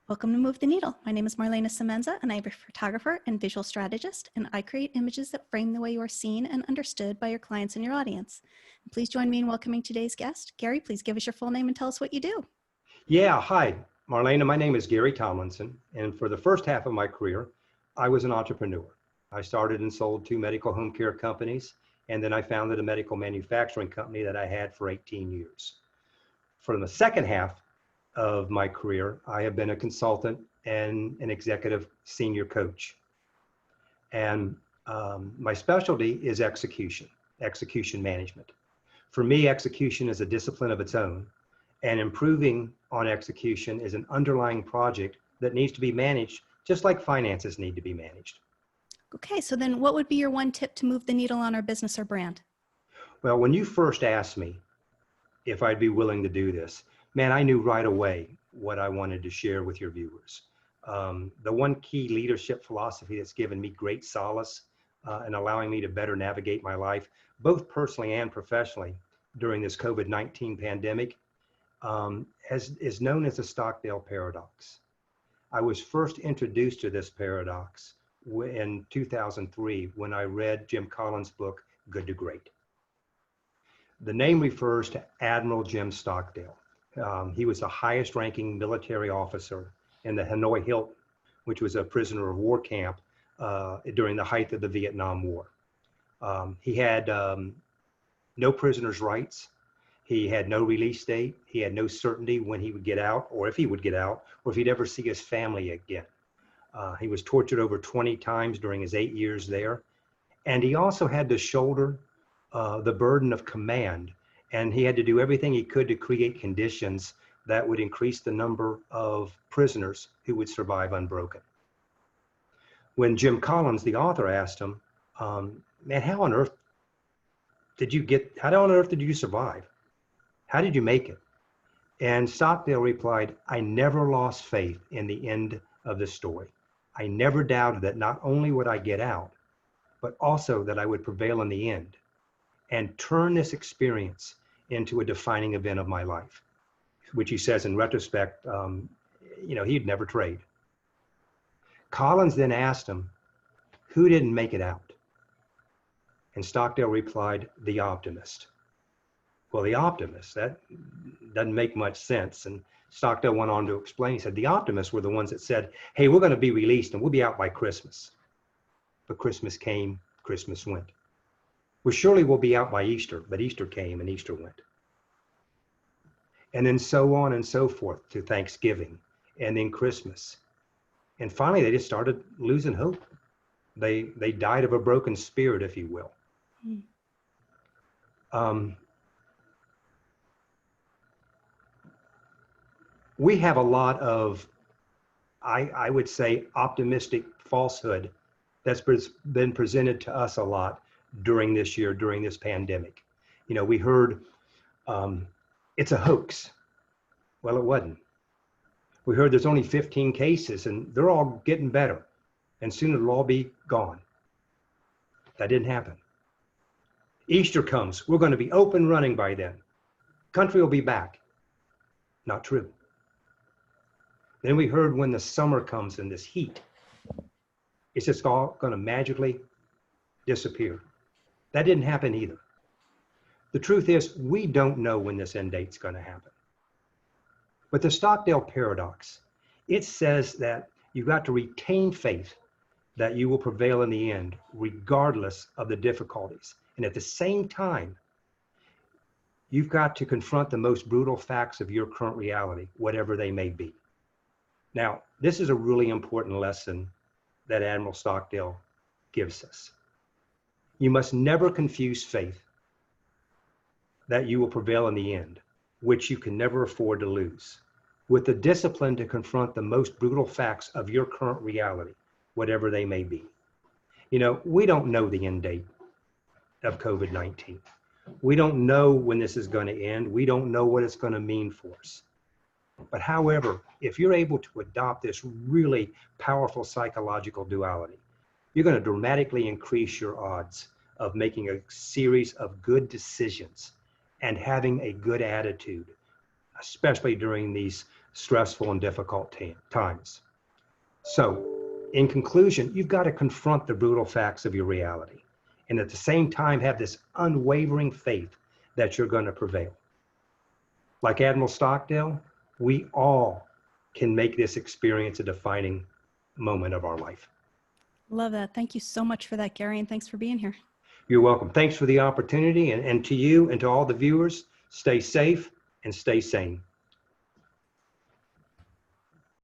Welcome to Move the Needle. My name is Marlana Semenza, and I'm a photographer and visual strategist, and I create images that frame the way you are seen and understood by your clients and your audience. And please join me in welcoming today's guest. Gary, please give us your full name and tell us what you do. Yeah, hi, Marlana. My name is Gary Tomlinson, and for the first half of my career, I was an entrepreneur. I started and sold 2 medical home care companies, and then I founded a medical manufacturing company that I had for 18 years. For the second half of my career, I have been a consultant and an executive senior coach. And my specialty is execution management. For me, execution is a discipline of its own, and improving on execution is an underlying project that needs to be managed just like finances need to be managed. Okay, so then what would be your one tip to move the needle on our business or brand? Well, when you first asked me if I'd be willing to do this, man, I knew right away what I wanted to share with your viewers. The one key leadership philosophy that's given me great solace and allowing me to better navigate my life, both personally and professionally during this COVID-19 pandemic, is known as the Stockdale Paradox. I was first introduced to this paradox in 2003 when I read Jim Collins' book, Good to Great. The name refers to Admiral Jim Stockdale. He was the highest ranking military officer in the Hanoi Hilton, which was a prisoner of war camp during the height of the Vietnam War. He had no prisoner's rights. He had no release date. He had no certainty when he would get out, or if he would get out, or if he'd ever see his family again. He was tortured over 20 times during his 8 years there. And he also had to shoulder the burden of command. And he had to do everything he could to create conditions that would increase the number of prisoners who would survive unbroken. When Jim Collins, the author, asked him, man, how on earth did you survive? How did you make it? And Stockdale replied, I never lost faith in the end of the story. I never doubted that not only would I get out, but also that I would prevail in the end and turn this experience into a defining event of my life, which he says in retrospect, he'd never trade. Collins then asked him, who didn't make it out? And Stockdale replied, the optimist. Well, the optimists, that doesn't make much sense. And Stockdale went on to explain, he said, the optimists were the ones that said, hey, we're going to be released and we'll be out by Christmas. But Christmas came, Christmas went. Well, surely we'll be out by Easter, but Easter came and Easter went. And then so on and so forth to Thanksgiving and then Christmas. And finally, they just started losing hope. They died of a broken spirit, if you will. We have a lot of, I would say, optimistic falsehood that's been presented to us a lot during this year, during this pandemic. We heard it's a hoax. Well, it wasn't. We heard there's only 15 cases and they're all getting better and soon it'll all be gone. That didn't happen. Easter comes, we're going to be open running by then. Country will be back. Not true. Then we heard when the summer comes and this heat, it's just all going to magically disappear. That didn't happen either. The truth is, we don't know when this end date's going to happen. But the Stockdale Paradox, it says that you've got to retain faith that you will prevail in the end, regardless of the difficulties. And at the same time, you've got to confront the most brutal facts of your current reality, whatever they may be. Now, this is a really important lesson that Admiral Stockdale gives us. You must never confuse faith that you will prevail in the end, which you can never afford to lose, with the discipline to confront the most brutal facts of your current reality, whatever they may be. We don't know the end date of COVID-19. We don't know when this is going to end. We don't know what it's going to mean for us. But however, if you're able to adopt this really powerful psychological duality, you're going to dramatically increase your odds of making a series of good decisions and having a good attitude, especially during these stressful and difficult times. So, in conclusion, you've got to confront the brutal facts of your reality, and at the same time have this unwavering faith that you're going to prevail. Like Admiral Stockdale, we all can make this experience a defining moment of our life. Love that. Thank you so much for that, Gary, and thanks for being here. You're welcome. Thanks for the opportunity, and to you and to all the viewers, stay safe and stay sane.